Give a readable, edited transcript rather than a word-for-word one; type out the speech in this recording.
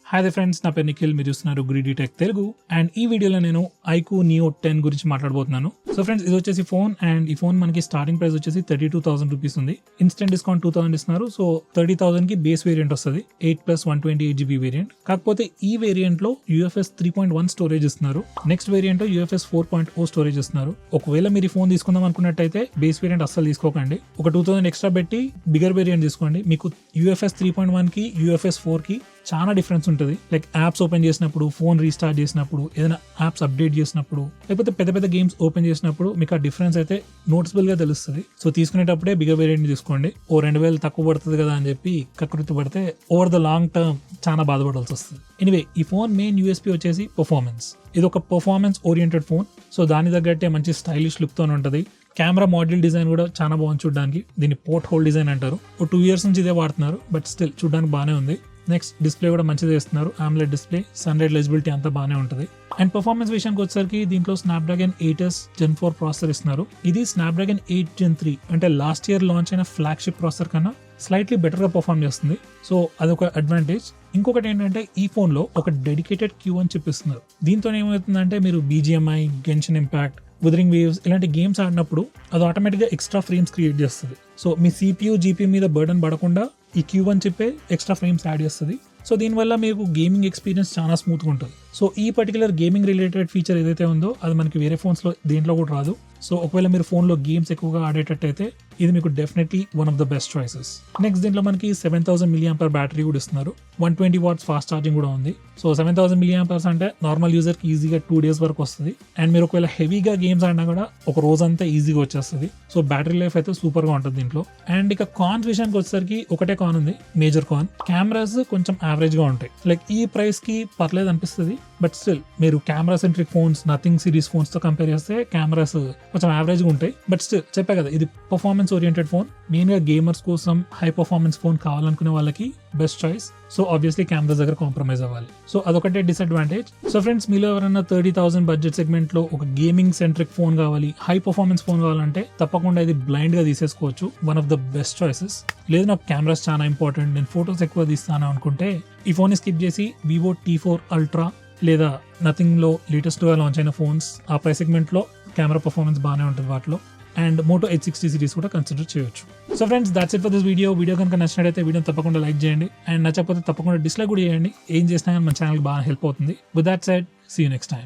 Hi the friends, నా పేరు నిఖిల్. మీరు చూస్తున్నారు గ్రీడీ టెక్ తెలుగు. అండ్ ఈ వీడియోలో నేను ఐక్యూ నియో 10 గురించి మాట్లాడబోతున్నాను. సో ఫ్రెండ్స్, ఇది వచ్చేసి ఫోన్. అండ్ ఈ ఫోన్ మనకి స్టార్టింగ్ ప్రైస్ వచ్చేసి 32,000 రూపీస్ ఉంది. ఇన్స్టెంట్ డిస్కౌంట్ 2,000 ఇస్తున్నారు. సో 30,000 కి బేస్ వేరియంట్ వస్తుంది, 8+128GB వేరియంట్. కాకపోతే ఈ వేరియంట్ లో UFS 3.1 స్టోరేజ్ ఇస్తున్నారు. నెక్స్ట్ వేరియంట్ లో UFS 4.0 స్టోరేజ్ ఇస్తున్నారు. ఒకవేళ మీరు ఈ ఫోన్ తీసుకుందాం అనుకున్నట్టయితే బేస్ వేరియంట్ అస్సలు తీసుకోకండి. ఒక 2,000 ఎక్స్ట్రా పెట్టి బిగర్ వేరియంట్ తీసుకోండి. మీకు UFS 3.1 కి UFS 4 కి చాలా డిఫరెన్స్ ఉంటుంది. లైక్ యాప్స్ ఓపెన్ చేసినప్పుడు, ఫోన్ రీస్టార్ట్ చేసినప్పుడు, ఏదైనా యాప్స్ అప్డేట్ చేసినప్పుడు, లేకపోతే పెద్ద పెద్ద గేమ్స్ ఓపెన్ చేసినప్పుడు మీకు ఆ డిఫరెన్స్ అయితే నోటిసబుల్ గా తెలుస్తుంది. సో తీసుకునేటప్పుడే బిగర్ వేరియంట్ తీసుకోండి. 2,000 తక్కువ పడుతుంది కదా అని చెప్పి కకృతి పడితే ఓవర్ ద లాంగ్ టర్మ్ చాలా బాధపడాల్సి వస్తుంది. ఎనీవే, ఈ ఫోన్ మెయిన్ USP వచ్చేసి పర్ఫార్మెన్స్. ఇది ఒక పర్ఫార్మెన్స్ ఓరియంటెడ్ ఫోన్. సో దాని తగ్గట్టే మంచి స్టైలిష్ లుక్ తో ఉంటుంది. కెమెరా మాడ్యూల్ డిజైన్ కూడా చాలా బాగుంది చూడడానికి. దీన్ని పోర్ట్ హోల్ డిజైన్ అంటారు. 2 years నుంచి ఇదే వాడుతున్నారు, బట్ స్టిల్ చూడడానికి బాగానే ఉంది. నెక్స్ట్ డిస్ప్లే కూడా మంచిగా ఇస్తున్నారు. AMOLED డిస్ప్లే, సన్లైట్ ఎలిజిబిలిటీ అంతా బాగానే ఉంటుంది. అండ్ పర్ఫార్మెన్స్ విషయానికి వచ్చేసరికి దీంట్లో Snapdragon 8s Gen 4 ప్రాసెసర్ ఇస్తున్నారు. ఇది Snapdragon 8 Gen 3 అంటే లాస్ట్ ఇయర్ లాంచ్ అయిన ఫ్లాగ్షిప్ ప్రాసెసర్ కన్నా స్లైట్లీ బెటర్ గా పర్ఫార్మ్ చేస్తుంది. సో అదొక అడ్వాంటేజ్. ఇంకొకటి ఏంటంటే ఈ ఫోన్ లో ఒక డెడికేటెడ్ Q1 చిప్ ఇస్తున్నారు. దీంతో ఏమవుతుందంటే మీరు BGMI, Genshin Impact, Wuthering Waves ఇలాంటి గేమ్స్ ఆడినప్పుడు అది ఆటోమేటిక్గా ఎక్స్ట్రా ఫ్రేమ్స్ క్రియేట్ చేస్తుంది. సో మీ CPU, GPU మీద బర్డన్ పడకుండా ఈ Q1 చిప్పే ఎక్స్ట్రా ఫ్రేమ్స్ యాడ్ చేస్తుంది. సో దీనివల్ల మీకు గేమింగ్ ఎక్స్పీరియన్స్ చాలా స్మూత్గా ఉంటుంది. సో ఈ పర్టికులర్ గేమింగ్ రిలేటెడ్ ఫీచర్ ఏదైతే ఉందో అది మనకి వేరే ఫోన్స్లో దేంట్లో కూడా రాదు. సో ఒకవేళ మీరు ఫోన్లో గేమ్స్ ఎక్కువగా ఆడేటట్టయితే ఇది మీకు definitely one of the best choices. Next దీంట్లో మనకి 7,000 mAh బ్యాటరీ కూడా ఇస్తున్నారు. 120 watts ఫాస్ట్ ఛార్జింగ్ కూడా ఉంది. సో 7,000 mAh అంటే నార్మల్ యూజర్కి ఈజీగా 2 days వరకు వస్తుంది. అండ్ మీరు ఒకవేళ హెవీగా గేమ్స్ ఆడినా కూడా ఒక రోజంతా ఈజీగా వచ్చేస్తుంది. సో బ్యాటరీ లైఫ్ అయితే సూపర్గా ఉంటుంది దీంట్లో. అండ్ ఇక కాన్స్ విషయానికి వచ్చేసరికి ఒకటే కాన్ ఉంది, మేజర్ కాన్. కెమెరాస్ కొంచెం యావరేజ్గా ఉంటాయి. లైక్ ఈ ప్రైస్కి పర్లేదు అనిపిస్తుంది, బట్ స్టిల్ మీరు camera centric phones, nothing series phones తో కంపేర్ చేస్తే కెమెరాస్ కొంచెం యావరేజ్గా ఉంటాయి. బట్ స్టిల్ చెప్పా కదా, ఇది పర్ఫార్మెన్స్ ఓరియంటెడ్ ఫోన్. మెయిన్గా గేమర్స్ కోసం హై పర్ఫార్మెన్స్ ఫోన్ కావాలనుకునే వాళ్ళకి best choice. So obviously cameras దగ్గర కాంప్రమైజ్ అవ్వాలి. సో అదొకటే డిసడ్వాంటేజ్. సో ఫ్రెండ్స్, మీలో ఎవరైనా 30,000 బడ్జెట్ సెగ్మెంట్ లో ఒక గేమింగ్ సెంట్రిక్ ఫోన్ కావాలి, హై పర్ఫార్మెన్స్ ఫోన్ కావాలంటే తప్పకుండా ఇది బ్లైండ్ గా తీసేసుకోవచ్చు. One of the best choices. లేదు నాకు కెమెరాస్ చాలా ఇంపార్టెంట్, నేను ఫొటోస్ ఎక్కువ తీస్తాను అనుకుంటే ఈ ఫోన్ ని స్కిప్ చేసి Vivo T4 Ultra లేదా నథింగ్ లో లేటెస్ట్ గా లాంచ్ అయిన ఫోన్స్, ఆ ప్రైస్ సెగ్మెంట్ లో కెమెరా పర్ఫార్మెన్స్ బాగానే ఉంటుంది వాటిలో. అండ్ Moto H60 సిరీస్ కూడా కన్సిడర్ చేయొచ్చు. So friends, that's it for this video. Video కనుక నచ్చినట్లయితే వీడియోని తప్పకుండా లైక్ చేయండి. అండ్ నచ్చకపోతే తప్పకుండా డిస్లైక్ కూడా చేయండి. ఏం చేసినా కానీ మన ఛానల్కి బాగా హెల్ప్ అవుతుంది. With that said, see you next time.